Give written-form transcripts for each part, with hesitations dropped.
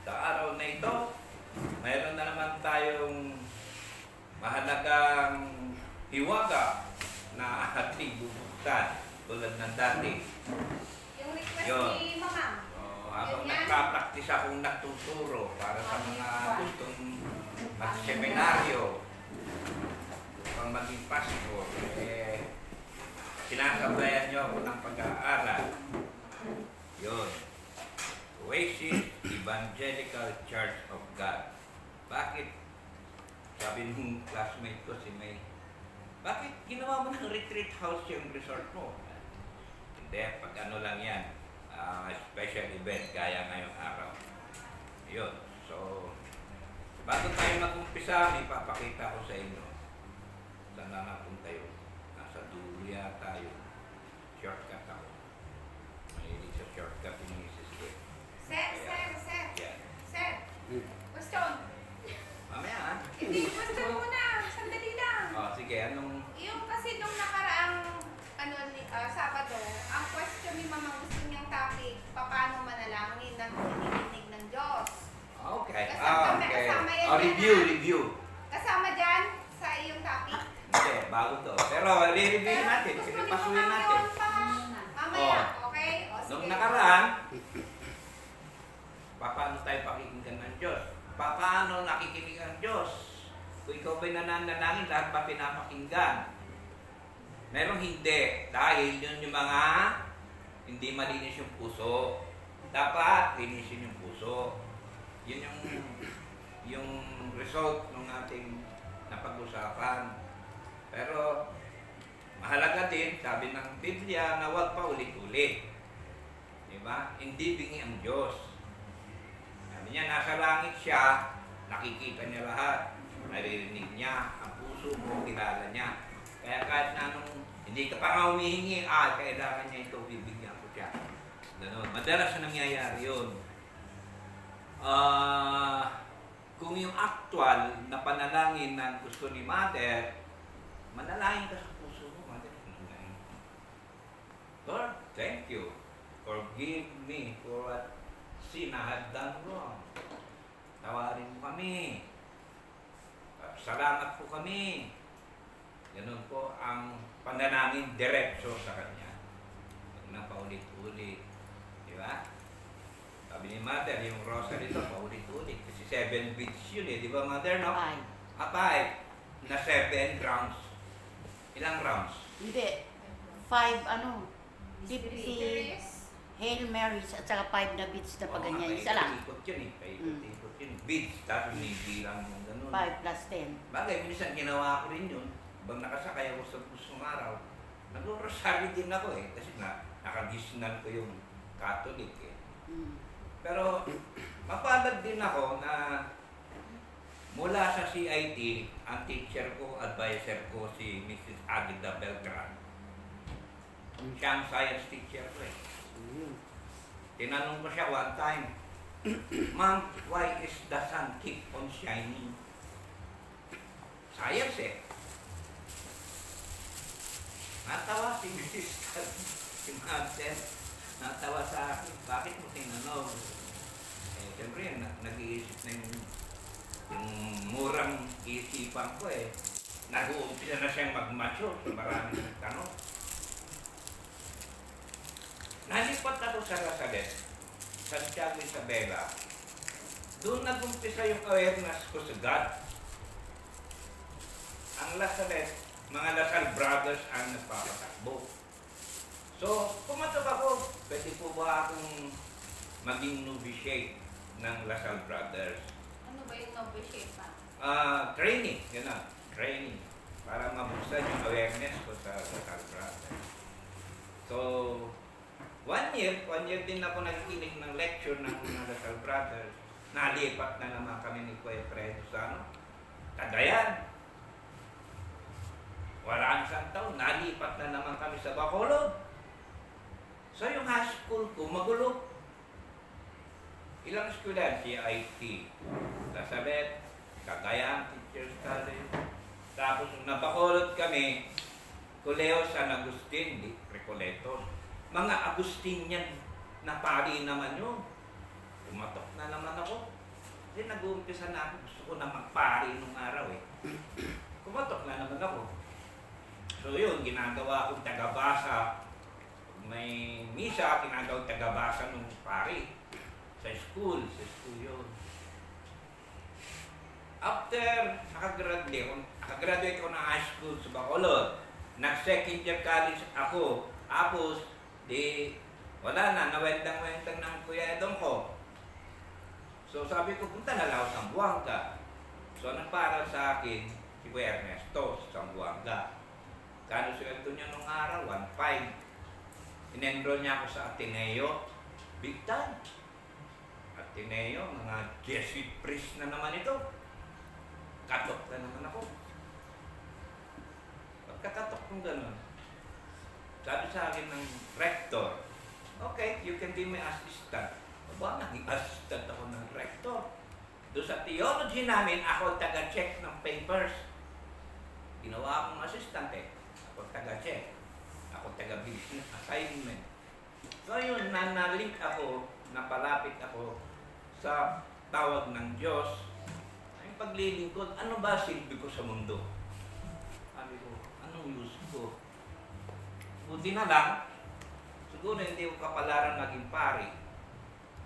Sa araw na ito, mayroon na naman tayong mahalagang hiwaga na ating bubuksan tulad ng dati. Yung request Yun. ni Mama. Habang Yun yan. nagpa-practice akong nagtuturo para sa mga gustong mag-seminaryo, pang maging pastor, sinasabayan niyo ako ng pag-aaral. Yun. Oasis Evangelical Church of God. Bakit? Sabi nung classmate ko si May, bakit ginawa mo ng retreat house yung resort mo? Hindi, pag ano lang yan, special event gaya ngayong araw. Yun. So, bago tayo mag-umpisa, may papakita ko sa inyo. Saan na napunta yun? Nasa dulo yata yun. Shortcut ako. Mahilig sa shortcut yung misis ko. Sir. Yan. Sir. Question. Mamaya ha? Hindi, question muna. Sandali lang. Sige, anong... Yung kasi nung nakaraang Sabado, ang question ni Mama gusto niyang topic, paano manalangin ng hinihinig ng Diyos. Okay. Kasama yan Review. Kasama dyan sa iyong topic. Hindi, bago to. Pero re-review natin. Gusto Kasi ni pasuyin Mama natin. yun pa. Mamaya, okay? Nung Sige. nakaraan, paano tayo pakikinggan ng Diyos? Paano nakikinig ang Diyos? Kung ikaw ba'y nananalangin, lahat ba pinapakinggan? Merong hindi. Dahil yun yung mga hindi malinis yung puso. Dapat linisin yung puso. Yun yung result ng ating napag-usapan. Pero mahalaga din, sabi ng Biblia, na huwag pa ulit-ulit. Diba? Hindi bingi ang Diyos. Sabi niya, nasa langit siya, nakikita niya lahat. Naririnig niya, ang puso mo, kilala niya. Kaya kahit na anong, hindi ka pa nga humihingi, kailangan niya ito, bibigyan ko siya. Ganun. Madalas na nangyayari yun. Kung yung actual na panalangin ng gusto ni Mother, manalangin ka sa puso mo, Mother. Lord, thank you. Forgive me for what sin I have done wrong. Tawarin mo kami. Salamat po kami. Ganun po ang panalangin diretso sa Kanya. Huwag na paulit-ulit. Di ba? Sabi ni Mother, yung rosary ito, paulit-ulit. Kasi 7 beads yun di ba Mother, no? 5. 5 na 7 rounds. Ilang rounds? Hindi. 50 Mysterious. Hail Marys at saka 5 na beads na paganyan. Isa lang. Paikot yun Paikot yun. Beads, tapos may bilang yung ganun. 5 plus 10. Bagay, minsan ginawa ko rin yun. Bang nakasakay ako sa pusong araw, nag-rosary din ako kasi nakagisnan ko yung Catholic Pero mapalad din ako na mula sa CIT, ang teacher ko, advisor ko si Mrs. Aguida Beltran. Siya ang science teacher ko Tinanong ko siya one time, Ma'am, why is the sun keep on shining? Science Natawa si Mrs. si Mother. Natawa sa akin. Bakit mo tinanong? Siyempre, nag-iisip na yung murang isipan ko Nag-uumpisa na siyang mag-mature. So maraming nagtanong. Nalipat ako sa Lazaret, Santiago Isabela. Doon nag-umpisa yung awareness ko sa God. Ang Lazaret, mga Lasal Brothers ang nagpapatakbo. So, pumatag ako, pwede po ba akong maging novitiate ng Lasal Brothers? Ano ba yung novitiate pa? Training, training. Para mabuksan yung awareness ko sa Lasal Brothers. So, 1 year din ako nakikinig ng lecture ng mga Lasal Brothers. Nalipat na naman kami ni Kuya Fredo sa Cagayan. Wala ang isang taon, nalipat na naman kami sa Bacolod. So yung high school ko, magulo. Ilang eskwela? CIT, Lazaret, Cagayan, Teachers College. Tapos nung nabacolod kami, Colegio San Agustin, Recoletos. Mga Agustinian na pari naman yun. Tumatok na naman ako. Kasi nag-uumpisa na ako, gusto ko na magpari nung araw eh. Kumatok na naman ako. So yun, ginagawa akong tagabasa. May misa, ginagawa tagabasa nung pari. Sa school yun. After nakagraduate ko ng high school sa Bacolod, nag-second year college ako. Tapos, wala na, nawentang-wentang ng Kuya Edong ko. So sabi ko, punta na lang ako sa Zamboanga. So nagparal sa akin si Kuya Ernesto sa Zamboanga. Kano sweldo niya nung araw? 1.5. In-enroll niya ako sa Ateneo. Big time. Ateneo, mga Jesuit priest na naman ito. Katok na naman ako. Pagkakatok kong gano'n, sabi sa akin ng rector, okay, you can be my assistant. Aba, naging assistant ako ng rector. Doon sa theology namin, ako taga-check ng papers. Ginawa akong assistant eh. Ako taga-check. Ako taga-business assignment. So yun, na-link ako, napalapit ako sa tawag ng Diyos. Ang paglilingkod, ano ba silbi ko sa mundo? Sabi ko, anong use ko? Buti na lang, siguro hindi ko kapalaran maging pari.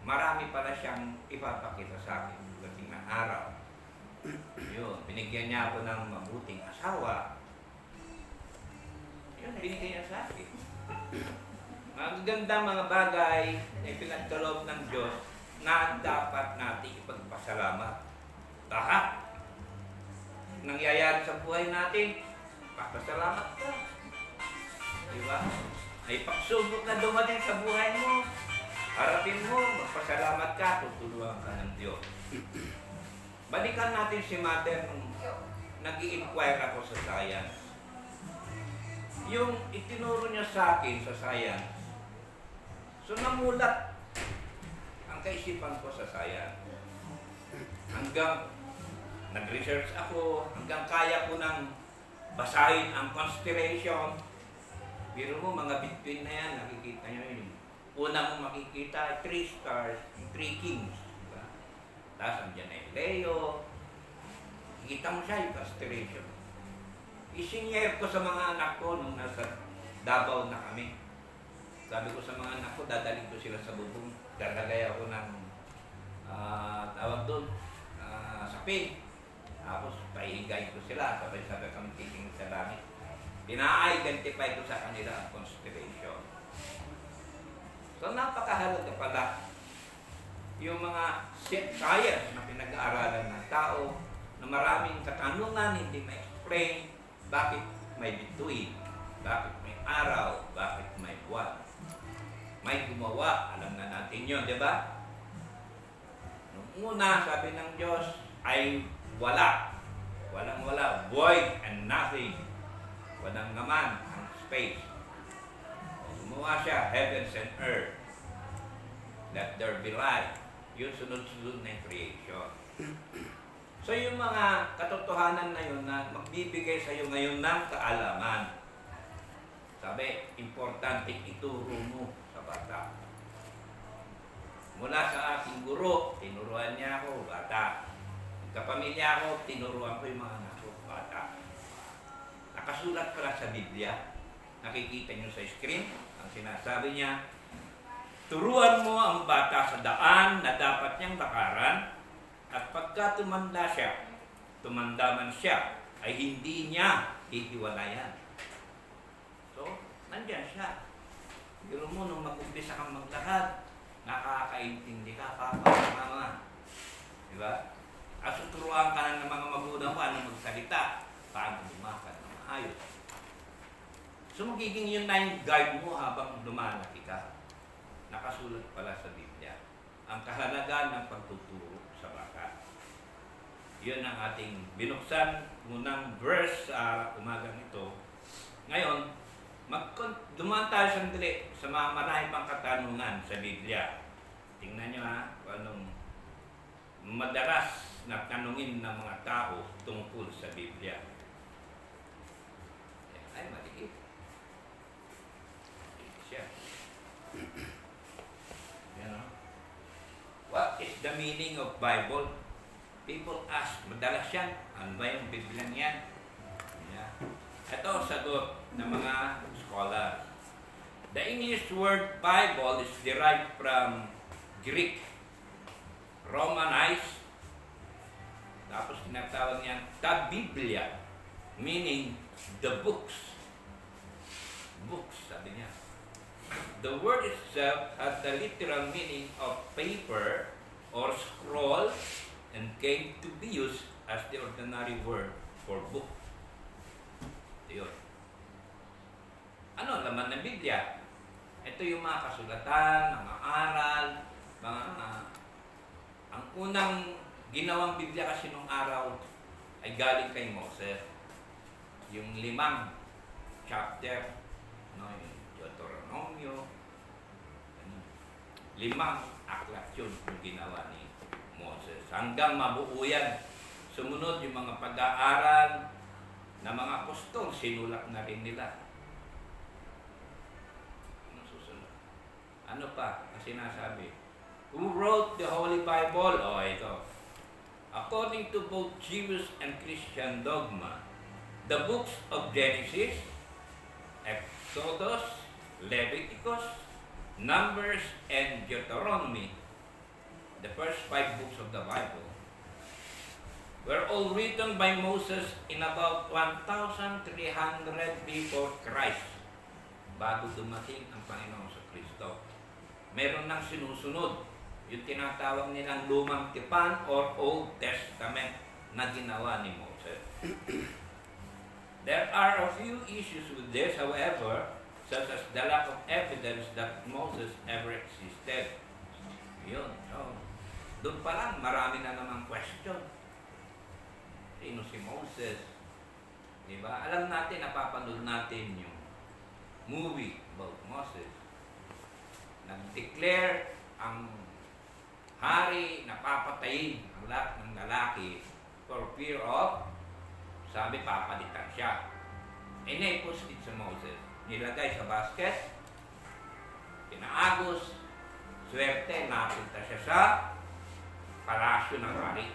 Marami pala siyang ipapakita sa akin dating ng araw. Yun, binigyan niya ako ng mabuting asawa. Yun, binigyan niya sa akin. Magagandang mga bagay na pinagkaloob ng Diyos na dapat natin ipagpasalamat. Lahat nangyayari sa buhay natin, papasalamat ka. Diba? May pagsubok na dumating sa buhay mo. Harapin mo, magpasalamat ka, tutulungan ka ng Diyos. Balikan natin si Mother nung nag-i-inquire ako sa science. Yung itinuro niya sa akin sa science, so namulat ang kaisipan ko sa science. Hanggang nag-research ako, hanggang kaya ko nang basahin ang constellation. Pero mo, mga between na yan, nakikita nyo yun. Una mong makikita, 3 stars, 3 kings. Diba? Tapos andyan na yung Leo. Nakikita mo siya, yung constellation. Isinyer ko sa mga anak ko nung nasa Davao na kami. Sabi ko sa mga anak ko, dadalhin ko sila sa bubong. Dadalay ako ng tawag doon, sapin. Tapos paihigay ko sila, sabay-sabay kami titingin sa langit. Pina-identify ko sa kanila ang constellation. So napakahalaga pala yung mga science na pinag-aaralan ng tao na maraming katanungan, hindi ma-explain bakit may bituin, bakit may araw, bakit may buwan. May gumawa, alam na natin yun, di ba? Nung una, sabi ng Diyos, ay wala. Walang-wala, void and nothing. Walang naman ang space. Gumawa siya, heavens and earth. Let there be light. Yun sunod-sunod na creation. So yung mga katotohanan na yun na magbibigay sa iyo ngayon ng kaalaman. Sabi, importante ituro mo sa bata. Mula sa aking guro, tinuruan niya ako, bata. Kapamilya ako, tinuruan ko yung mga anak ko, bata. Nakasulat pala sa Biblia. Nakikita nyo sa screen, ang sinasabi niya, turuan mo ang bata sa daan na dapat niyang lakaran at pagka tumanda man siya, ay hindi niya hihiwalayan. So, nandyan siya. Pero mo, nung mag-umpisa kang maglakad, nakakaintindi ka, papa, mama. Diba? At turuan ka na ng mga magulang mo, anong magsalita, paano lumakad na maayos. So magiging yun na yung guide mo habang lumalaki ka. Nakasulat pala sa Biblia. Ang kahalagaan ng pagtuturo sa bata. Yun ang ating binuksan munang verse sa umagang ito. Ngayon, dumaan tayo sandali sa mga marami pang katanungan sa Biblia. Tingnan nyo ha, kung anong madalas na tanungin ng mga tao tungkol sa Biblia. Ay, maliit. Siya. What is the meaning of Bible? People ask, madalas yan, ano ba yung Biblia yan? Yeah. Ito, sagot ng mga scholar. The English word Bible is derived from Greek, Romanized, tapos tinatawag niyan, ta Biblia, meaning the books. Books, sabi niya. The word itself has the literal meaning of paper or scroll and came to be used as the ordinary word for book. Yun. Ano laman ng Biblia? Ito yung mga kasulatan, mga aral, ang unang ginawang Biblia kasi nung araw ay galing kay Moses. Yung 5 chapter, no, yung Deuteronomio, 5 aklat yun yung ginawa ni Moses. Hanggang mabuo yan. Sumunod yung mga pag-aaral na mga apostol, sinulat na rin nila. Ano susunod? Ano pa? Kasi nasabi, who wrote the Holy Bible? Oh, ito. According to both Jewish and Christian dogma, the books of Genesis, Exodus, Leviticus, Numbers, and Deuteronomy, the first 5 books of the Bible, were all written by Moses in about 1,300 before Christ, bago dumating ang Panginoon sa Kristo. Meron nang sinusunod, yung tinatawag nilang Lumang Tipan or Old Testament na ginawa ni Moses. There are a few issues with this, however, such as the lack of evidence that Moses ever existed. Yun. So, doon pa lang, marami na namang question. Sino si Moses? Diba? Alam natin, napapanood natin yung movie about Moses. Nag-declare ang hari na papatayin ang lahat ng lalaki for fear of, sabi, papalitan siya. Inepos din sa Moses. Nilagay sa basket, pinaagos, swerte, napunta siya sa palasyo ng hari.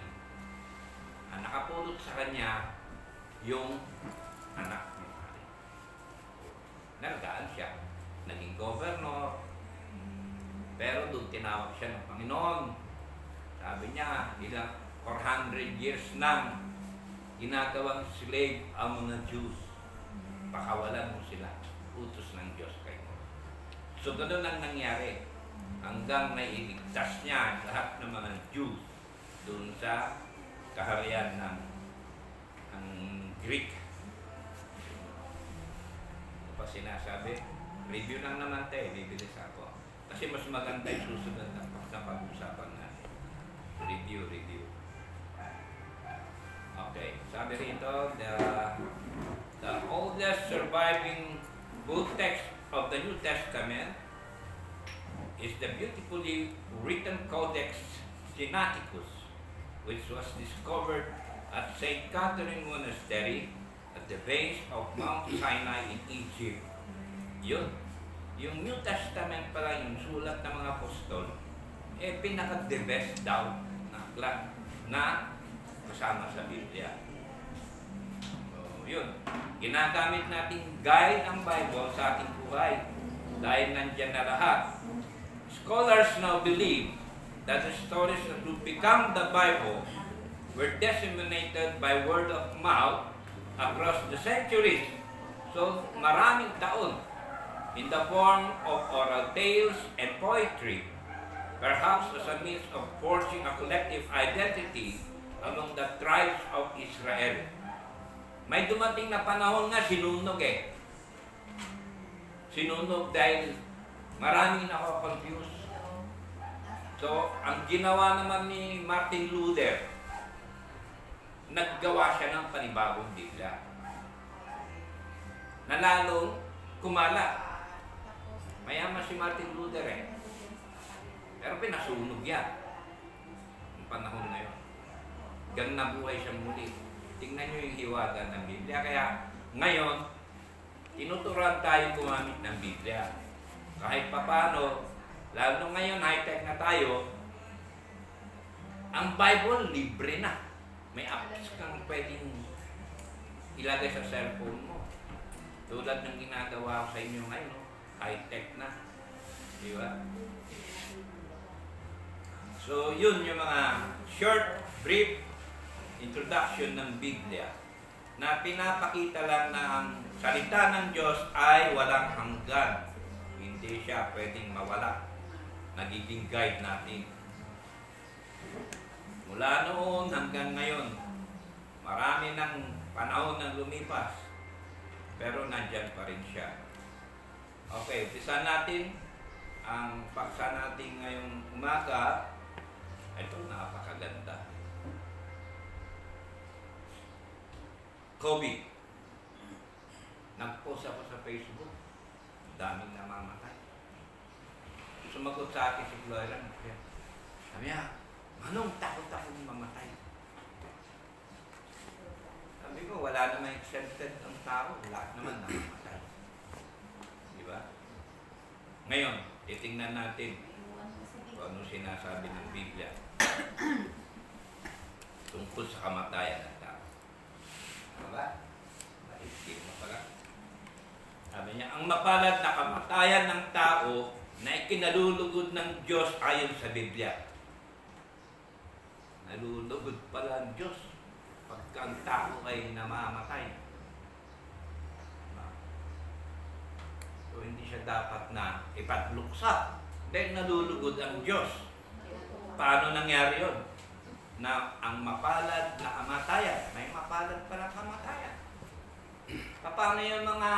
Ang nakapulot sa kanya yung anak ng hari. Nalagaan siya. Naging governor. Pero doon tinawag siya ng Panginoon. Sabi niya, ilang 400 years nang ginagawang slave ang mga Jews. Pakawalan mo sila. Utos ng Diyos kay mo. So, ganoon ang nangyari. Hanggang nailigtas niya lahat ng mga Jews doon sa kaharian ng Greek. Ano pa sinasabi? Review lang naman tayo, bibilis ako. Kasi mas maganda yung susunod na pag-usapan natin. Review. Okay, sabi rito, the oldest surviving book text of the New Testament is the beautifully written Codex Sinaiticus, which was discovered at St. Catherine Monastery at the base of Mount Sinai in Egypt. Yun. Yung New Testament pala, yung sulat ng mga apostol, pinaka-the best daw na aklat na kasama sa Biblia. So, yun. Ginagamit natin guide ang Bible sa ating buhay dahil nandyan na lahat. Scholars now believe that the stories that would become the Bible were disseminated by word of mouth across the centuries. So, maraming taon in the form of oral tales and poetry, perhaps as a means of forging a collective identity among the tribes of Israel. May dumating na panahon nga sinunog Sinunog dahil maraming nakakonfuse. So, ang ginawa naman ni Martin Luther, naggawa siya ng panibagong Biblia na lalong kumalat. Mayaman si Martin Luther pero pinasunog yan ang panahon na yun. Hanggang nabuhay siya muli. Tingnan nyo yung hiwaga ng Biblia. Kaya ngayon, tinuturuan tayo gumamit ng Biblia. Kahit papano, lalo ngayon high-tech na tayo, ang Ang Bible, libre na. May apps kang pwedeng ilagay sa cellphone mo. Tulad ng ginagawa ko sa inyo ngayon, no? High-tech na. Di ba? So, yun yung mga short, brief introduction ng Biblia na pinapakita lang na ang salita ng Diyos ay walang hanggan. Hindi siya pwedeng mawala. Nagiging guide natin. Mula noon hanggang ngayon, marami ng panahon na lumipas, pero nandyan pa rin siya. Okay, umpisa natin ang paksa natin ngayong umaga. Ito, napakaganda. COVID. Nag-post ako sa Facebook. Daming namamatay. Sumagot sa akin si Gloria. Sabi niya, Manong, takot akong mamatay. Sabi ko, wala naman exempted ang tao. Lahat naman namamatay. Di ba? Ngayon, titingnan natin kung ano sinasabi ng Biblia tungkol sa kamatayan ng tao. Diba? Maisip mo pala. Sabi niya, ang mapalad na kamatayan ng tao na ikinalulugod ng Diyos ayon sa Biblia. Nalulugod pala ang Diyos pagka ang tao ay namamatay. So, hindi siya dapat na ipatluksa dahil nalulugod ang Diyos. Paano nangyari yun? Na ang mapalad na kamatayan, may mapalad pala kamatayan. Paano yung mga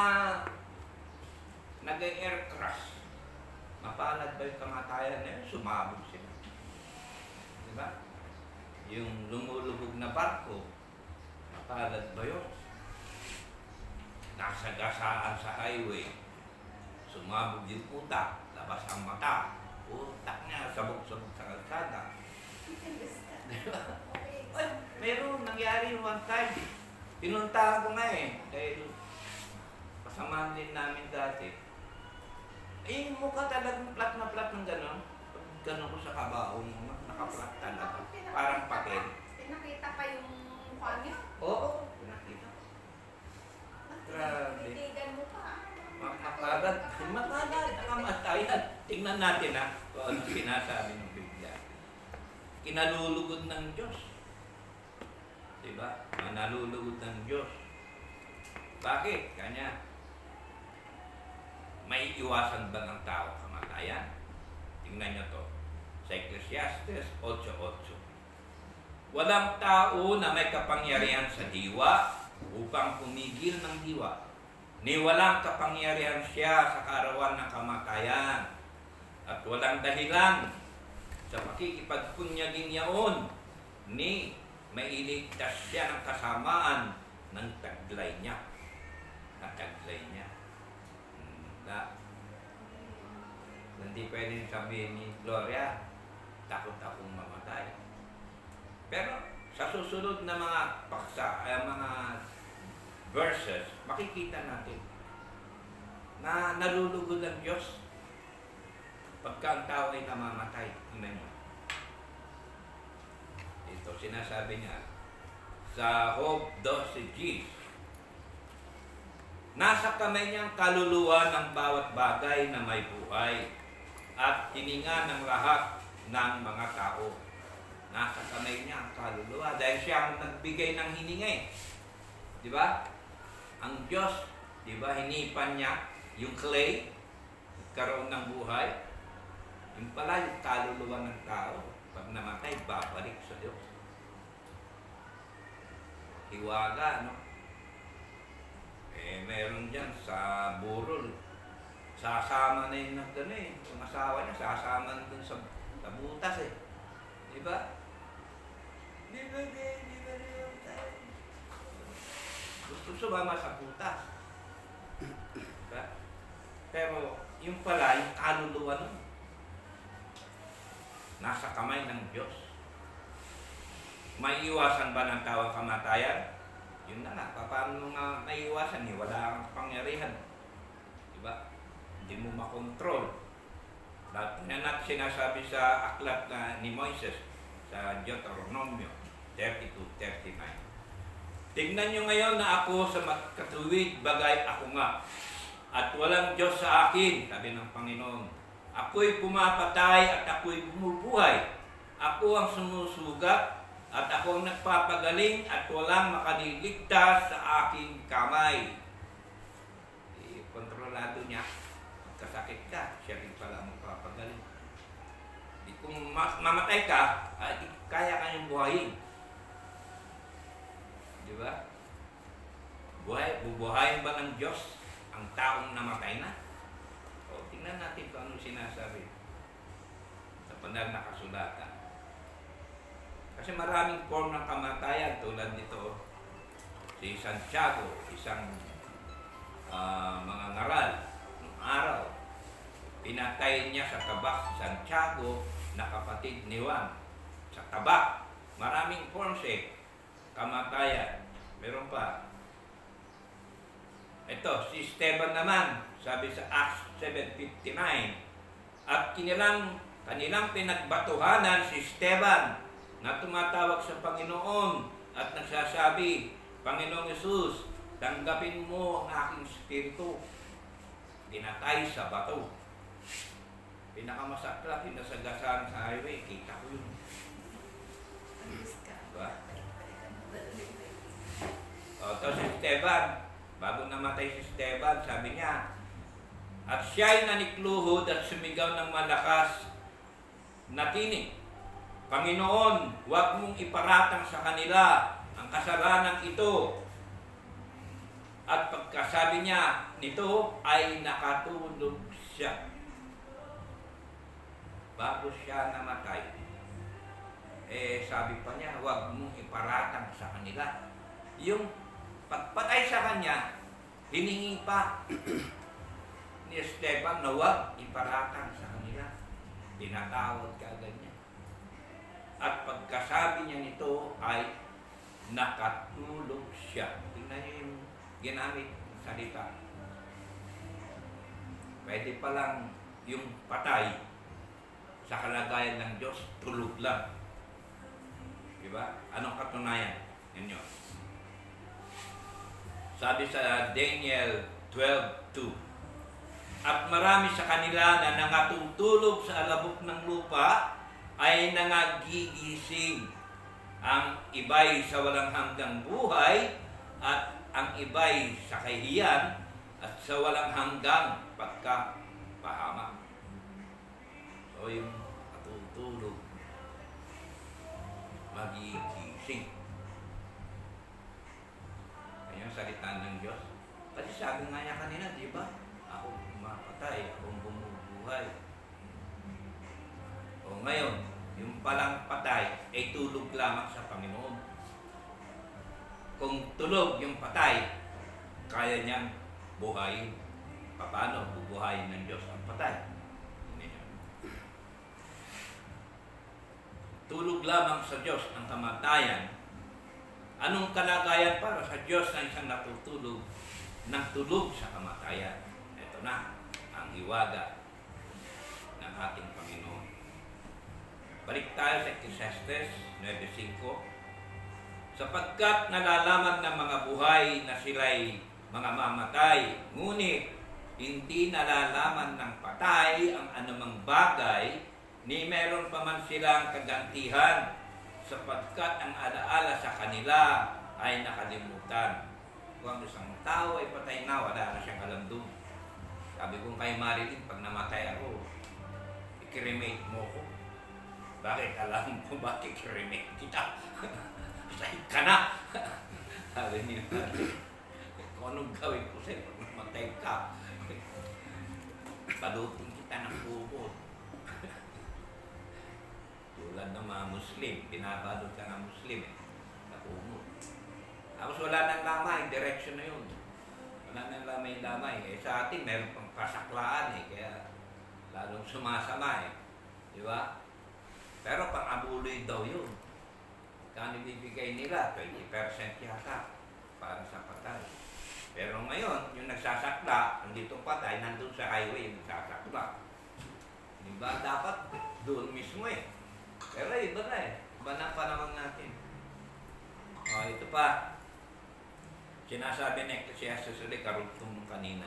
nag-air crash? Mapalad ba yung kamatayan na yun? Sumabog sila. Diba? Yung lumulubog na barko, mapalad ba yun? Nasa gasaan sa highway, sumabog yung utak, labas ang mata, utak niya, sabog-sabog sa kalsada. Diba? Ay, meron, nangyari one time. Pinuntahan ko nga dahil kasamahan din namin dati. Eh, mukha talagang plat na plat ng gano'n. Gano'n ko sa kabaho mo, nakaplat talaga. Parang pakin. Pinakita pa yung mukha niya? Oo, pinakita. Grabe. Titigan mo pa. Mapalad, nakamatayan. Tingnan natin kung ano sinasabi ng Biblia. Kinalulugod ng Diyos. Diba? Manalulugod ng Diyos. Bakit? Kanya, may iwasan ba ng tao kamatayan? Tingnan nyo to. Sa Ecclesiastes 8:8. Walang tao na may kapangyarihan sa diwa upang pumigil ng diwa. Ni walang kapangyarihan siya sa kaarawan ng kamatayan. At walang dahilan sa pakikipagpunyagin yaon ni mailigtas siya ng kasamaan ng taglay niya. Taglay niya. Hindi pwedeng sabihin ni Gloria, takot akong mamatay. Pero sa susunod na mga paksa, mga verses, makikita natin na nalulugod ang Diyos pagka ang tao ay namamatay. Tingnan niyo. Ito, sinasabi niya sa Job 12:10. Nasa kamay niyang kaluluwa ng bawat bagay na may buhay at hininga ng lahat ng mga tao. Nasa kamay niya ang kaluluwa dahil siya ang nagbigay ng hininga. Di ba? Ang Diyos, di ba, hinipan niya yung clay, nagkaroon ng buhay. Yung pala yung kaluluwa ng tao, pag namatay, babalik sa Diyos. Hiwaga, no? Meron dyan sa burol. Sasama na yung yung asawa niya, sasama na dun sa butas Di ba? Di ba? Gusto sumama sa butas. Diba? Pero yung pala, yung kaluluwa nun, nasa kamay ng Diyos. May iwasan ba ng tao ang kamatayan? Yun na nga, paano nga naiwasan niyo? Wala kang pangyarihan. Diba? Hindi mo makontrol. Lahat na natin sinasabi sa aklat ni Moises, sa sa Deuteronomio 32:39. Tingnan nyo ngayon na ako sa katuwid, bagay ako nga. At walang Diyos sa akin, sabi ng Panginoon. Ako'y pumapatay at ako'y bumubuhay. Ako ang sumusugat at ako ang nagpapagaling at walang makaliligtas sa aking kamay. Kontrolado niya. Kasakit ka, siya rin pala ang magpapagaling. Kung mamatay ka, kaya kanyang buhayin. Di ba? Bubuhayin ba ng Diyos ang taong namatay na? O, tingnan natin kung anong sinasabi sa banal na kasulatan. Kasi maraming form ng kamatayan tulad nito. Si Santiago, isang mga ngaral ng araw, pinatay niya sa tabak si Santiago na kapatid ni Juan. Sa tabak. Maraming forms kamatayan. Meron pa. Ito, si Esteban naman, sabi sa Acts 7:59, at kanilang pinagbatuhanan si Esteban na tumatawag sa Panginoon at nagsasabi, Panginoong Yesus, tanggapin mo ang aking spirito. Pinatay sa bato. Pinakamasakla, pinasagasaan sa highway, kita ko yun. Diba? Ito si Esteban, bago namatay si Esteban, sabi niya, at siya'y nanikluhod at sumigaw ng malakas na tinig, Panginoon, huwag mong iparatang sa kanila ang kasalanan ito. At pagkasabi niya nito ay nakatulog siya. Bago siya namatay, sabi pa niya, huwag mong iparatang sa kanila. Yung pagpatay sa kanya, hiningi pa ni Esteban na huwag iparatang sa kanila. Tinatawag ka ganyan. At pagkasabi niya nito ay nakatulog siya. Tingnan niyo yung ginamit ng salita. Pwede palang yung patay sa kalagayan ng Diyos, tulog lang. Diba? Anong katunayan ninyo? Sabi sa Daniel 12:2, at marami sa kanila na nangatutulog sa alabok ng lupa ay nangagigising. Ang iba'y sa walang hanggang buhay at ang iba'y sa kahihiyan at sa walang hanggang pagkapahamak. So yung natutulog, magigising. Ayun ang salita ng Diyos. Kasi sabi nga niya kanina, di ba? Ako mapatay, akong bumubuhay. O ngayon, yung palang patay ay tulog lamang sa Panginoon. Kung tulog yung patay, kaya niyang buhayin. Paano bubuhayin ng Diyos ang patay? Tulog lamang sa Diyos ang kamatayan. Anong kalagayan para sa Diyos na isang natutulog ng tulog sa kamatayan? Ito na ang hiwaga ng ating Panginoon. Balik tayo sa Ecclesiastes 9:5. Sapagkat nalalaman ng mga buhay na sila'y mga mamatay, ngunit hindi nalalaman ng patay ang anumang bagay, ni meron pa man silang kagantihan, sapagkat ang alaala sa kanila ay nakalimutan. Kung ang isang tao ay patay na, wala na siyang alam doon. Sabi ko kay Marilyn, pag namatay ako, i-cremate mo ko. Bakit? Alam ko bakit i-cremate kita? Patay ka na! Sabi niya, kung anong gawin ko sa'yo pag namatay ka, palutin kita ng kubo. Tulad ng mga Muslim, pinabalot ka ng Muslim nakumot. Tapos wala nang lamay, direction na yun. Wala nang lamay-lamay. Sa atin, meron pang pasaklaan kaya lalong sumasama Di ba? Pero pang-abuloy daw yun. Kano bibigay nila? 20% yata para sa patay. Pero ngayon, yung nagsasakla, nandito patay, nandun sa highway yung nagsasakla. Di ba? Dapat doon mismo Pero iba na Iba na panahon natin. Ito pa. Sinasabi ng Ecclesiastes ulit, karugtong kanina.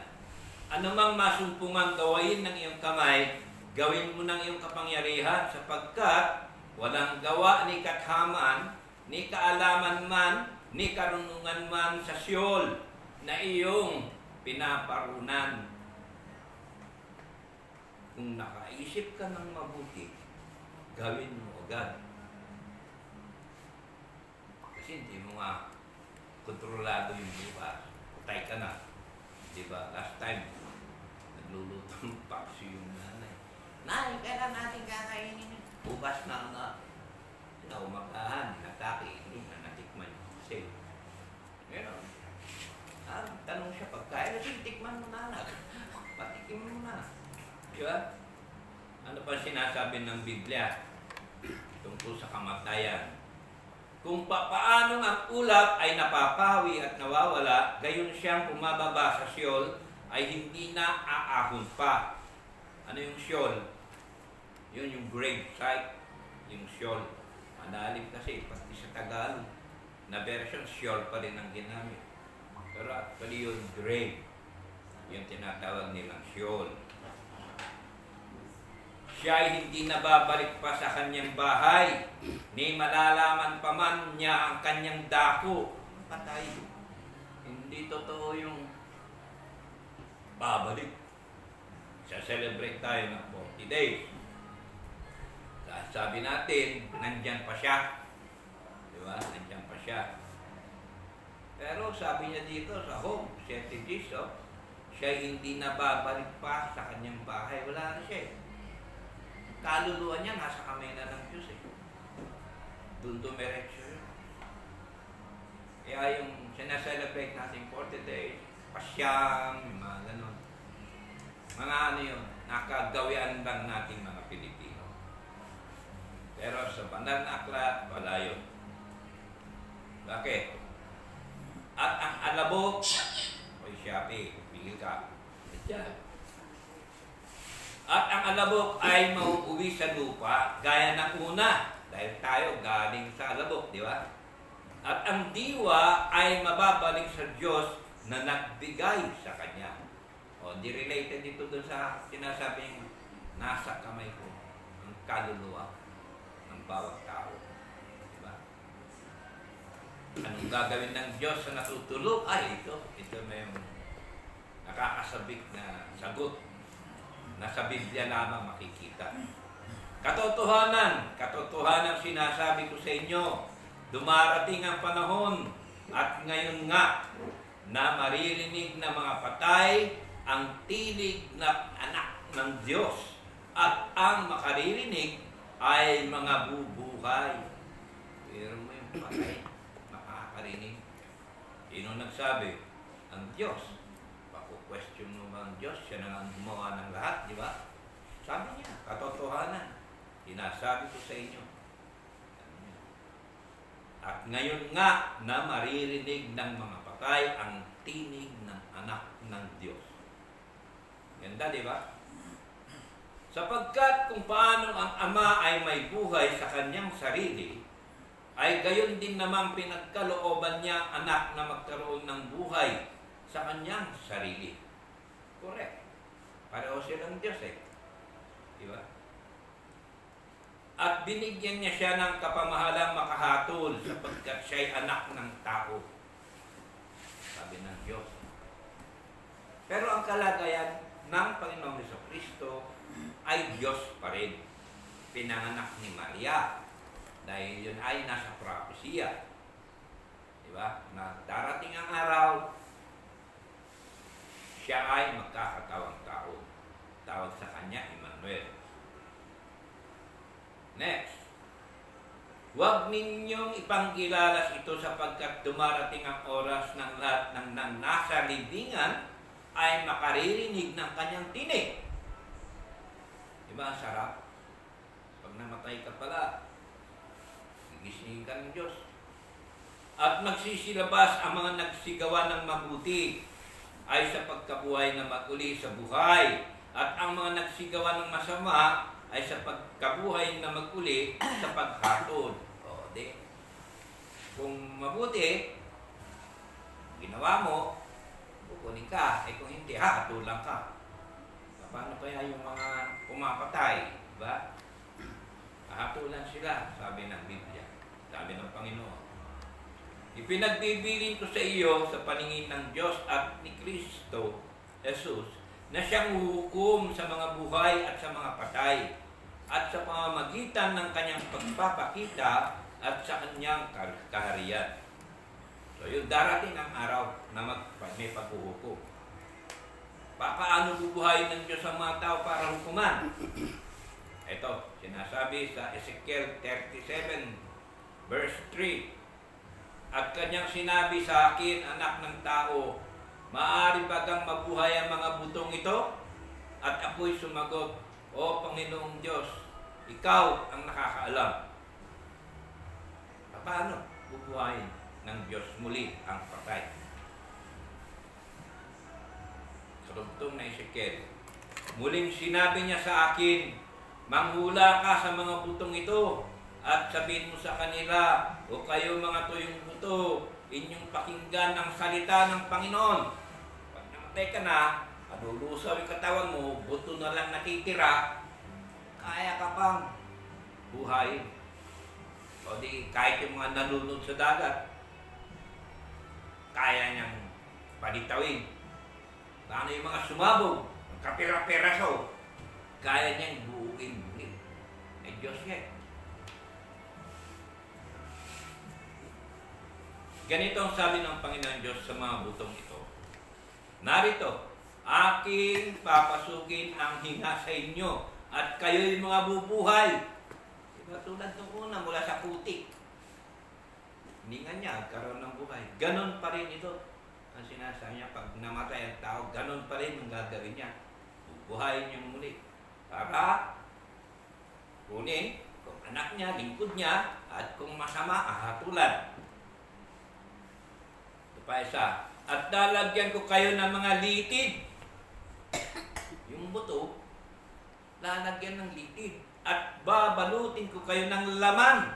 Ano mang masumpungan gawain ng iyong kamay, gawin mo ng iyong kapangyarihan sapagkat walang gawa ni kathaman, ni kaalaman man, ni karunungan man sa Siyol na iyong pinaparunan. Kung nakaisip ka ng mabuti, gawin mo agad. Kasi hindi mo nga kontrolado yung bukas. Patay ka na. Diba? Last time, nagluluto ng paksi yung nanay. Nay, kailan natin kakainin? Bukas na nga. Umagahan, natake, hindi na natikman yung kasi. Meron. Tanong siya, pagkain, kasi tikman mo na anak. Patikim mo na. Diba? Ano pa sinasabi ng Biblia tungkol sa kamatayan? Kung paano ang ulap ay napapawi at nawawala, gayon siyang bumababa sa Siyol ay hindi na aahon pa. Ano yung Siyol? Yun yung grave site, yung Siyol. Manalim kasi, pati sa Tagalog, na version, Siyol pa rin ang ginamit. Pero actually yung grave, yung tinatawag nilang Siyol. Siya ay hindi nababalik pa sa kanyang bahay, ni malalaman pa man niya ang kanyang dako. Patay. Hindi totoo yung babalik. Sa-celebrate tayo ng 40 days. Sabi natin, nandyan pa siya. Di ba? Nandyan pa siya. Pero sabi niya dito sa home, strategies, siya hindi nababalik pa sa kanyang bahay. Wala na siya. Kaluluwa niya nasa kamay na ng Diyos Doon dumiretso yun. Kaya yung sinaselebrate natin 40 days, pasyam, mga ganon. Mga ano yun, nakagawian lang natin mga Pilipino. Pero sa banal na aklat, wala yun. Bakit? At ang alabok, oy Shopee, bigil ka. Diyan. At ang alabok ay mauuwi sa lupa, gaya ng una, dahil tayo galing sa alabok, di ba? At ang diwa ay mababalik sa Diyos na nagbigay sa Kanya. Di related dito doon sa sinasabing nasa kamay ko, ang kaluluwa ng bawat tao. Di ba? Anong gagawin ng Diyos sa natutulog? Ito may nakakasabik na sagot. Nasa Biblia lamang makikita. Katotohanan sinasabi ko sa inyo, dumarating ang panahon at ngayon nga na maririnig ng mga patay ang tinig na anak ng Diyos at ang makaririnig ay mga bubuhay. Pero mo yung patay, makakarinig. Sino nagsabi? Ang Diyos. Question mo ba ang Diyos? Siya na ang gumawa ng lahat, di ba? Sabi niya, katotohanan. Sinasabi ko sa inyo. At ngayon nga na maririnig ng mga patay ang tinig ng anak ng Diyos. Ganda, di ba? Sapagkat kung paano ang Ama ay may buhay sa kanyang sarili, ay gayon din naman pinagkalooban niya ang anak na magkaroon ng buhay sa kanyang sarili. Correct. Pareho silang Diyos Di ba? At binigyan niya siya ng kapamahalang makahatol sapagkat siya'y anak ng tao. Sabi ng Diyos. Pero ang kalagayan ng Panginoong Jesucristo ay Diyos pa rin. Pinanganak ni Maria dahil yun ay nasa propesya. Di ba? Na darating ang araw, siya ay magkakatawang tao. Tawag sa kanya, Emmanuel. Next. Huwag ninyong ipanggilalas ito sapagkat dumarating ang oras ng lahat ng nasa libingan ay makaririnig ng kanyang tinig. Diba ang sarap? Pag namatay ka pala, gigisingin ka ng Diyos. At magsisilabas ang mga nagsigawa ng mabuti ay sa pagkabuhay na maguli sa buhay. At ang mga nagsigawa ng masama ay sa pagkabuhay na maguli sa paghatol. di, kung mabuti, ginawa mo, kukunin ka. Eh kung hindi, hatulang ka. Paano kaya yung mga pumapatay? Diba? Hatulan sila, sabi ng Biblia. Sabi ng Panginoon. Ipinagbibilin ko sa iyo sa paningin ng Diyos at ni Kristo, Jesus, na siyang huhukom sa mga buhay at sa mga patay, at sa pamamagitan ng kanyang pagpapakita at sa kanyang kaharian. So yung darating ang araw na may paghuhukom. Paano bubuhayin ng Diyos ang mga tao para hukuman? Ito, sinasabi sa Ezekiel 37, verse 3. At kanyang sinabi sa akin, anak ng tao, maaari bagang mabuhay ang mga butong ito? At ako'y sumagot, O Panginoong Diyos, ikaw ang nakakaalam. Paano bubuhayin ng Diyos muli ang patay? Sa tugtong na Ezekiel, muling sinabi niya sa akin, manghula ka sa mga butong ito at sabihin mo sa kanila, o kayo mga tuyong buto, inyong pakinggan ang salita ng Panginoon. Pag namatay ka na, malulusaw yung katawan mo, buto na lang nakitira, kaya ka pang buhayin. O di, kahit yung mga nalunod sa dagat, kaya niyang palitawin. Paano yung mga sumabog, kapira-peraso, kaya niyang buuin muli. Eh, Diyos yan. Ganito ang sabi ng Panginoon Diyos sa mga butong ito. Narito, aking papasukin ang hinga sa inyo at kayo'y mga bubuhay. Diba tulad nung una mula sa putik. Hindi nga niya karoon ng buhay. Ganon pa rin ito. Ang sinasabi niya, pag namatay ang tao, ganon pa rin ang gagawin niya. Bubuhayin niyo muli. Para kunin kung anak niya, lingkod niya, at kung masama, ahatulan. Pa isa, at lalagyan ko kayo ng mga litid. Yung buto, lalagyan ng litid. At babalutin ko kayo ng laman.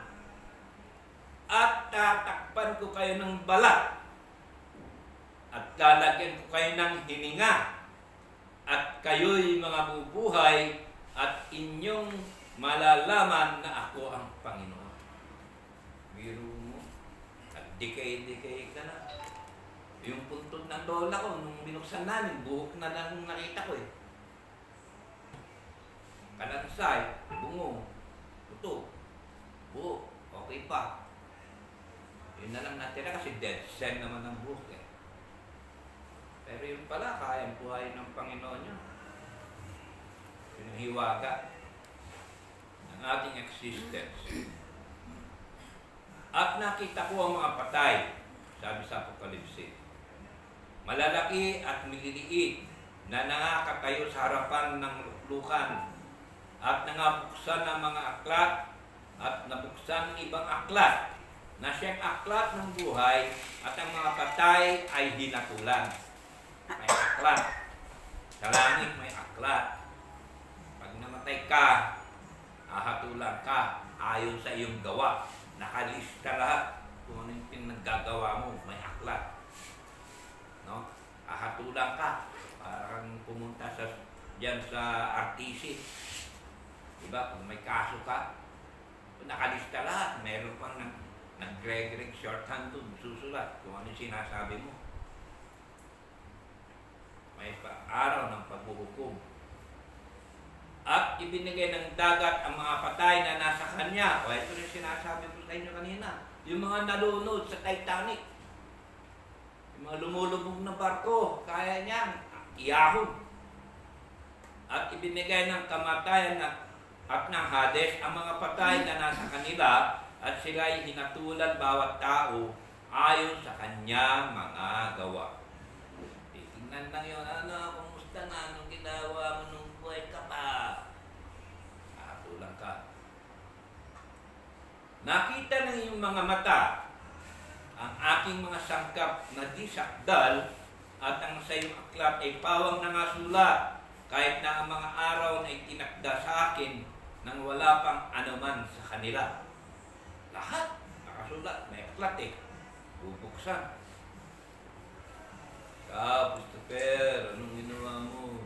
At tatakpan ko kayo ng balat. At lalagyan ko kayo ng hininga. At kayo'y mga bubuhay at inyong malalaman na ako ang Panginoon. Biro mo, at dikay-dikay ka na. Yung puntod ng lola ko, nung binuksan namin, buhok na lang nakita ko eh. Kalansay, bungo, buto, buhok, okay pa. Yun na lang natira kasi dead cell naman ang buhok eh. Pero yun pala, kayang buhayin ng Panginoon yun. Yun ang hiwaga ng ating existence. At nakita ko ang mga patay, sabi sa Apokalipsis. Malalaki at maliliit na nangakatayo sa harapan ng luklukan at nangabuksan ng mga aklat at nabuksan ng ibang aklat na siyang aklat ng buhay at ang mga patay ay hinatulan. May aklat. Sa langit may aklat. Pag namatay ka, ahatulan ka ayon sa iyong gawa. Nakalista lahat kung ano yung pinaggagawa mo, may aklat. No? Ahatulan ka. Parang pumunta diyan sa RTC. Diba? Kung may kaso ka, nakalista lahat. Meron pang nag-Greg shorthand doon, susulat kung ano sinasabi mo. May araw ng paghuhukom. At ibinigay ng dagat ang mga patay na nasa kanya. O ito rin sinasabi ko sa inyo kanina. Yung mga nalunod sa Titanic. Yung mga lumulubog na barko, kaya niyang iyahon. At ibinigay ng kamatayan at ng Hades ang mga patay na nasa kanila at sila'y hinatulan bawat tao ayon sa kanyang mga gawa. Tingnan lang yun, kumusta na, anong ginawa mo nung buhay ka pa? Hatulan ka. Nakita ng iyong mga mata ang aking mga sangkap na di sakdal at ang sa iyong aklat ay pawang nangasulat kahit na ang mga araw na itinakda sa akin nang wala pang anuman sa kanila. Lahat sulat, may aklat eh. Bubuksan. Christopher, anong ginawa mo?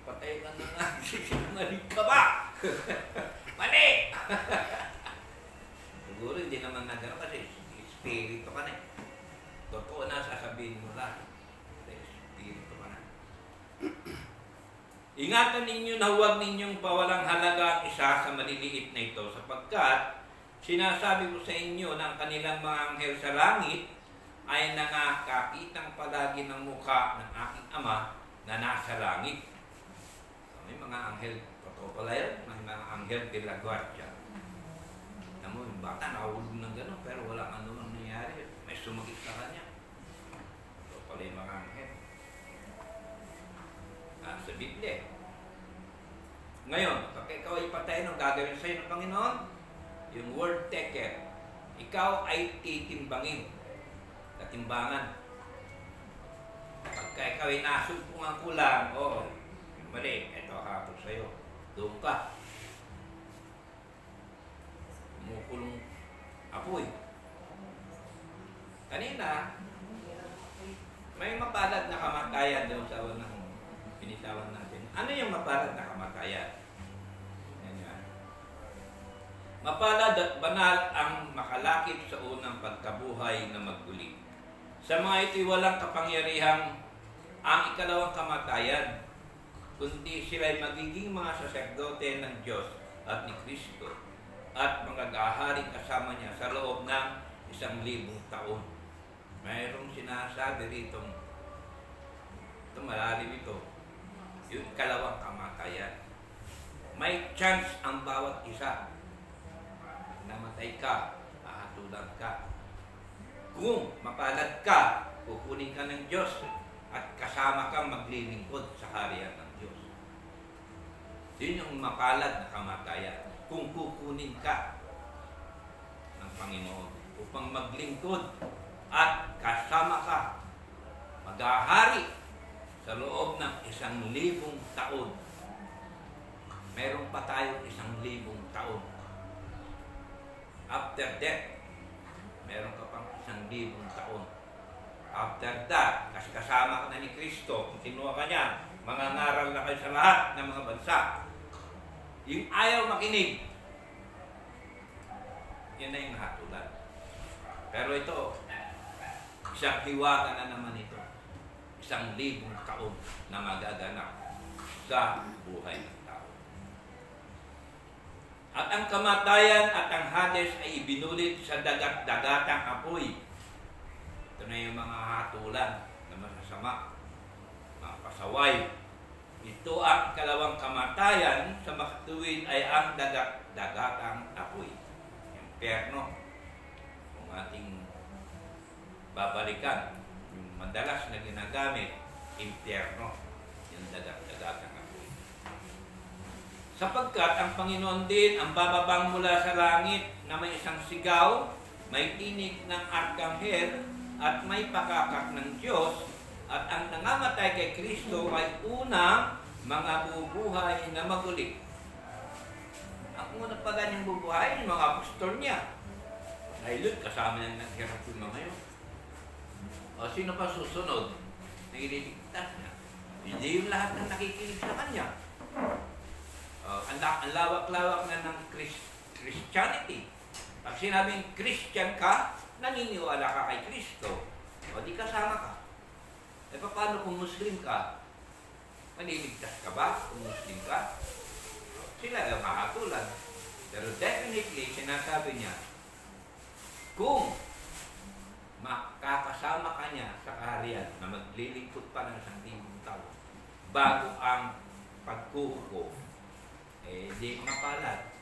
Patay ka na nga. Sinungaling ka ba? Mali! Siguro hindi naman nagano kasi espiritu ka na eh. Totoo na sasabihin mo lang. Espiritu ka na. Ingatan ninyo na huwag ninyong pawalang halaga ang isa sa maliliit na ito sapagkat sinasabi ko sa inyo ng kanilang mga anghel sa langit ay nakakakitang palagi ng mukha ng aking Ama na nasa langit. So, may mga anghel, totoo pala yan, may mga anghel de la guardia. Alam mo, yung bata nakahulog ng gano'n pero walang ano nang nangyari. May sumagit sa kanya. Totoo pala yung mga anghel. Sa Biblia. Ngayon, pag ikaw ay patay, anong gagawin sa'yo ng Panginoon? Yung word taker. Ikaw ay titimbangin. Katimbangan. Pagka ikaw ay nasumpungan kulang, mali, ito hapon sa'yo. Doon ka. Kumukulong apoy. Kanina, may mapalad na kamatayan doon sa unang pinitawan natin. Ano yung mapalad na kamatayan? Yan yan. Mapalad at banal ang makalakip sa unang pagkabuhay na maguli. Sa mga ito'y walang kapangyarihang ang ikalawang kamatayan, kundi sila'y magiging mga saserdote ng Diyos at ni Kristo at magagaharing kasama niya sa loob ng 1,000 taon. Mayroong sinasabi rito, ito malalim ito, yung ikalawang kamatayan. May chance ang bawat isa. Namatay ka, ahatulan ka. Kung mapalad ka, kukunin ka ng Diyos at kasama kang maglilingkod sa harian ng Diyos. Yun yung mapalad na kamatayan. Kung kukunin ka ng Panginoon upang maglingkod at kasama ka, maghahari sa loob ng 1,000 taon. Meron pa tayo 1,000 taon. After death, meron ka pang 1,000 taon. After that, kasi kasama ka na ni Kristo, kung kinuha ka niya, mangangaral na kayo sa lahat ng mga bansa. Yung ayaw makinig, yan na yung hatulan. Pero ito, isang hiwaga na naman ito. 1,000 taon na magaganap sa buhay ng tao. At ang kamatayan at ang Hades ay ibinulit sa dagat-dagatang apoy. Ito na yung mga hatulan na masasama, mga pasaway. Ito ang kalawang kamatayan, sa makatuwid ay ang dagat-dagatang apoy. Impyerno. Kung ating babalikan, yung madalas na ginagamit, impyerno, yung dagat-dagatang apoy. Sapagkat ang Panginoon din ang bababang mula sa langit na may isang sigaw, may tinig ng arkanghel, at may pakakak ng Diyos, at ang nangamatay kay Kristo ay unang mga bubuhay na maguli. Ang una pa ganyang bubuhay, yung mga apostol niya. Dahil kasama niya naghirap yung mga yun. O sino pa susunod? Nagliligtas niya. Hindi yung lahat ng nakikinig sa kanya. Ang lawak-lawak na ng Christianity. Pag sinabing Christian ka, naniniwala ka kay Kristo. O di kasama ka. E paano kung Muslim ka? Maniligtas ka ba kung Muslim ka? Sila ang makatulan. Pero definitely, sinasabi niya, kung makakasama ka niya sa kaharian na maglilingkod pa ng 1,000 taon bago ang pagkuko, di mapalad.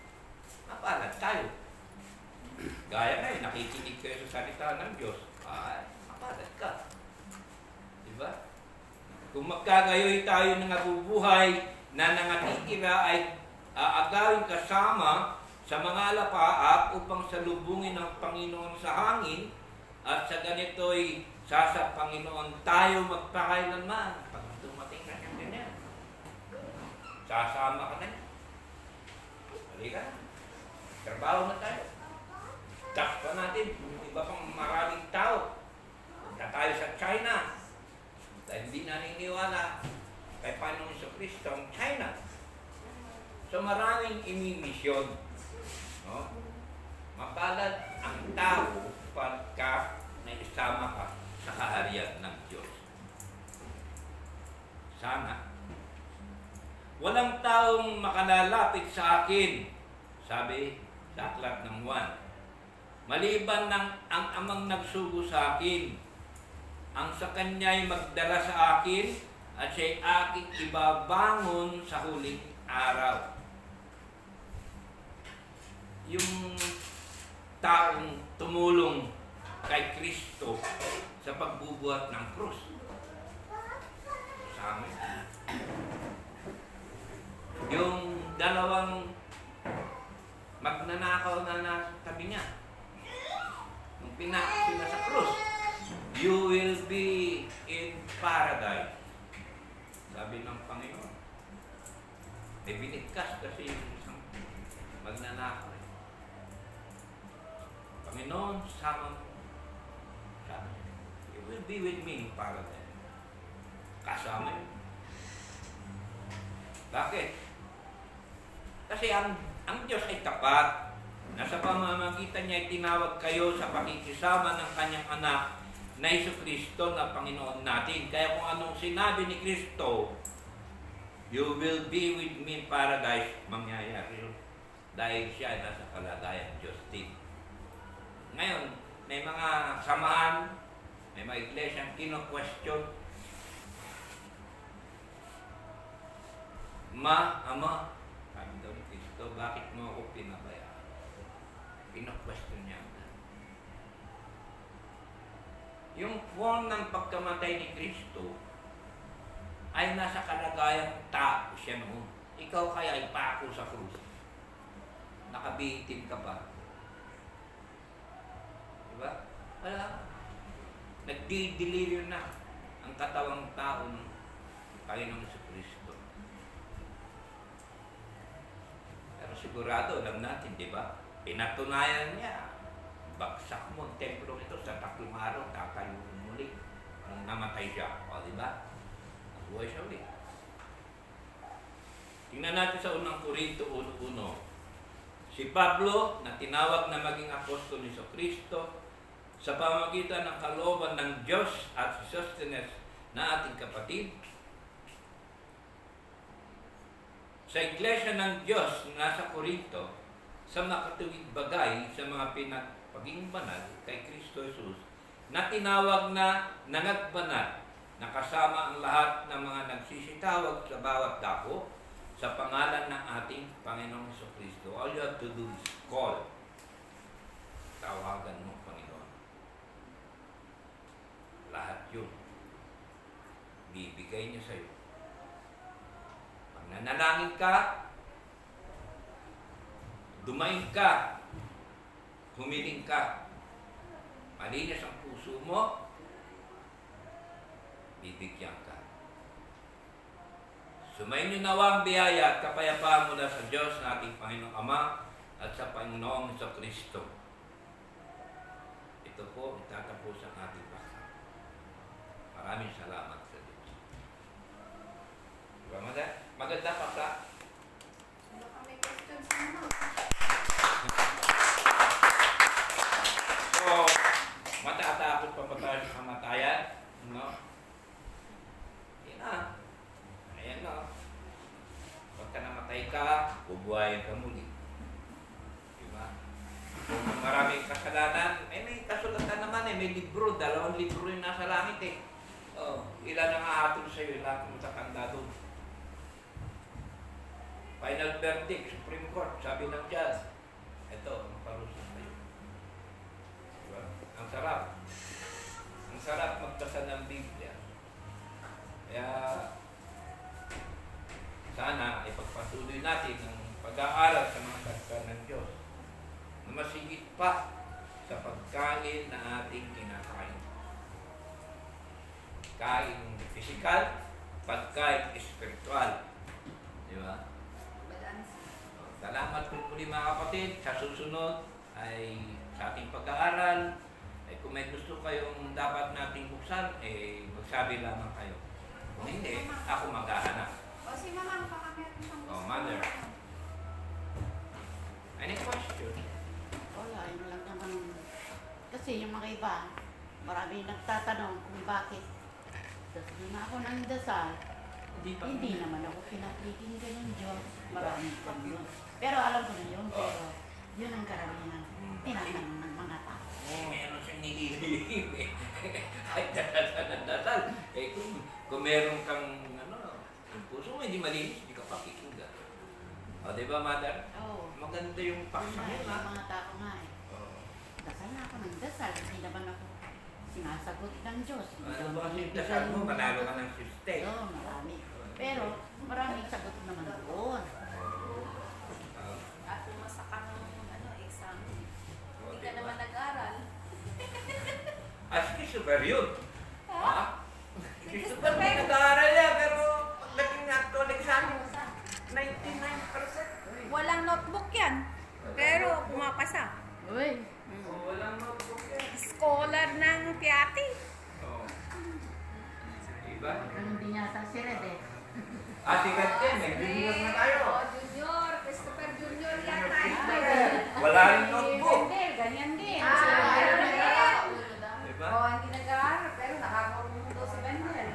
Mapalad tayo. Gaya ngayon, nakikinig kayo sa salita ng Diyos, mapalad ka. Diba? Kung magkagayoy tayo ng nabubuhay na nangatitira ay aagawin kasama sa mga alapaap upang salubungin ng Panginoon sa hangin, at sa ganito'y sa Panginoon tayo magpakailanman. Pag dumating ka ng ganyan, sasama ka na. Halika na. Trabaho na tayo. tax pa natin, yung iba pang maraming tao. Punta tayo sa China. Dahil hindi naniniwala kay Panginoong Jesucristo ang China. So maraming imimisyon. No? Mapalad ang tao pagka naisama ka sa kaharian ng Diyos. Sana. Walang taong makalalapit sa akin, sabi sa aklat ng Juan. Maliban ng ang amang nagsugo sa akin, ang sa kanya'y magdala sa akin at siya'y aking ibabangon sa huling araw. Yung taong tumulong kay Kristo sa pagbubuhat ng krus. Sa amin. Yung dalawang magnanakaw na nasa tabi niya. Nung pinakit sila sa krus, you will be in paradise. Sabi ng Panginoon. May binigkas kasi yung isang magnanakaw. Panginoon, sama mo. You will be with me in paradise. Kasama yun. Bakit? Kasi ang Diyos ay tapat. Nasa pamamagitan niya ay tinawag kayo sa pakikisama ng kanyang anak na Jesucristo na Panginoon natin. Kaya kung anong sinabi ni Kristo, you will be with me in paradise, mangyayari yun. Dahil siya ay nasa kalagayan Diyos din. Ngayon, may mga samahan, may mga iglesia kino-question. Ama, sabi daw ni Kristo, bakit mo ako pinabayaan? Kino-question niya. Yung form ng pagkamatay ni Kristo ay nasa kalagayang tao siya noon. Ikaw kaya ay pako sa krus. Nakabitin ka pa. Diba? Wala. Nagdi-deliver na ang katawang tao ng Panginoong Jesucristo. Pero sigurado, alam natin, di ba? Pinatunayan niya. Bagsak mo ang templo ito sa 3 araw, tatayo muli. Nung namatay siya. O, di ba? Nabuhay siya ulit. Tingnan natin sa unang Korinto 1:1. Si Pablo, na tinawag na maging apostol ni Jesucristo, sa pamamagitan ng kalooban ng Diyos at si Sosthenes na ating kapatid, sa iglesia ng Diyos na nasa Korinto, sa makatuwid bagay sa mga pinagpaging banal kay Kristo Jesus, na tinawag na nangagbanal, na kasama ang lahat ng mga nagsisitawag sa bawat dako, sa pangalan ng ating Panginoong Jesucristo. All you have to do is call. Tawagan mo, Panginoon. Lahat yun. Bibigay niya sa'yo. Pag nanalangin ka, dumain ka, humiling ka, malinis ang puso mo, bibigyan ka. Sumayin niyo nawa ang biyaya at kapayapaan mula sa Diyos na ating Panginoong Ama at sa Panginoong Jesucristo. Ito po, itatapos ang ating basa. Maraming salamat sa Diyos. Diba, maganda pa sa? Baka may questions mo. So, matatakot pa ba tayo sa kamatayan? No? Yan na. Ayan na. Pagka namatay ka, bubuhayin ka muli. Diba? Kung maraming kasalanan, may kasulatan naman may libro, 2 libro yung nasa langit ilan ang aatol sa'yo, lahat mo sa kanda doon. Final verdict, Supreme Court, sabi ng judge, ito, ang parusa sa'yo. Diba? Ang sarap. Ang sarap magbasa ng Biblia. Kaya, sana ipagpatuloy natin ang pag-aaral sa mga salita ng Diyos na masigit pa sa pagkain na ating kinakain. Kain physical, pagkain spiritual. Di ba? Balance. Salamat po muli mga kapatid. Sa susunod ay sa ating pag-aaral. Kung may gusto kayong dapat nating buksan, magsabi lamang kayo. Kung hindi, ako maghahanap. O si Mama, baka meron siyang gusto. Mother. Any question? Wala, yun lang naman. Kasi yung mga iba, marami nagtatanong kung bakit. Tapos doon ako nang dasal, hindi naman ako pinakikinggan ng Diyos. Marami ganun. Pero alam ko na yun, pero yun ang karamihan. Tinatanong ng mga tao. Meron siyang nililihim eh. Ay, dasal. Kung meron kang, yung puso mo hindi malinis, hindi ka pakikinggan. O, di ba, Mother? Oo. Maganda yung paksa mo, Yung ha? mga tao nga eh. Dasal na ako ng dasal. Hindi naman ako sinasagot ng Diyos. Ano ba kasi dasal mo? Panalo ka ng system. Oo, marami. Pero maraming sagot naman doon. At pumasa ka ng exam. Hindi ka naman nag-aral. Super yun. Ha? Super may nag-aaral niya, pero pagdating na actual exam, 99%. Walang notebook yan. Pero pumapasa. Uy. Walang notebook yan. Scholar ng Piati. Diba? Ganun din yata si Red eh. Sikat din, may junior na tayo. Junior. Christopher Junior yan. Wala rin notebook. Ganyan din. Diba? Hindi nag-aaral, pero nakakurunong daw si Wendell.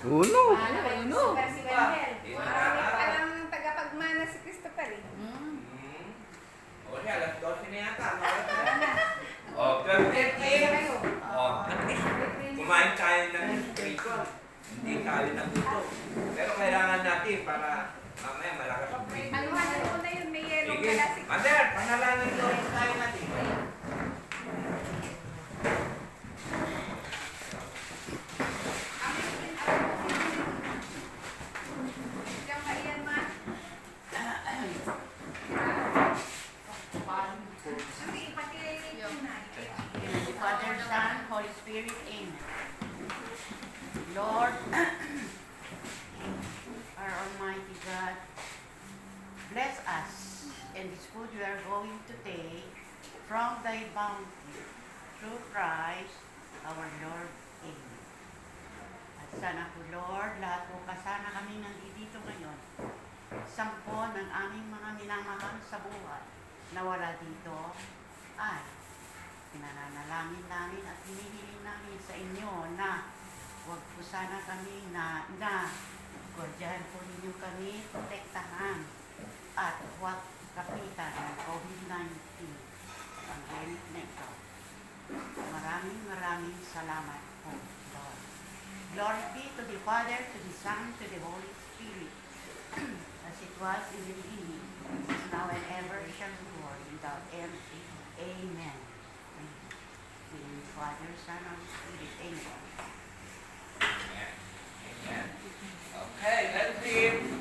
Uno. Super si Wendell. Marami palang tagapagmana si Christopher eh. O siya, alas 12 na yata. Perfect eh. At least, kumain tayo ng nutrition. Hindi tayo naguto. Pero kailangan natin para mamaya malakas ang brain. Ano na yun? May yellow Sige, pala si Mother, panalangin ko tayo natin. Father, Son, Holy Spirit, Amen. Lord, our Almighty God, bless us in this food we are going to take from thy bounty through Christ our Lord. Amen. At sana po, Lord, lahat po kasana kami nandito ngayon. Sampo ng aming mga minamahal sa buhay na wala dito ay pinananalangin namin at hinihiling namin sa inyo na huwag po sana kami na gordyahan po ninyo kami, protektahan at huwag kapitan ng COVID-19 pandemic na ito. Maraming salamat po, Lord. Glory be to the Father, to the Son, to the Holy Spirit, as it was in the beginning, is now and ever shall be, world without end. Amen. In the Father, Son, and Spirit. Amen. Amen. Okay, let's see.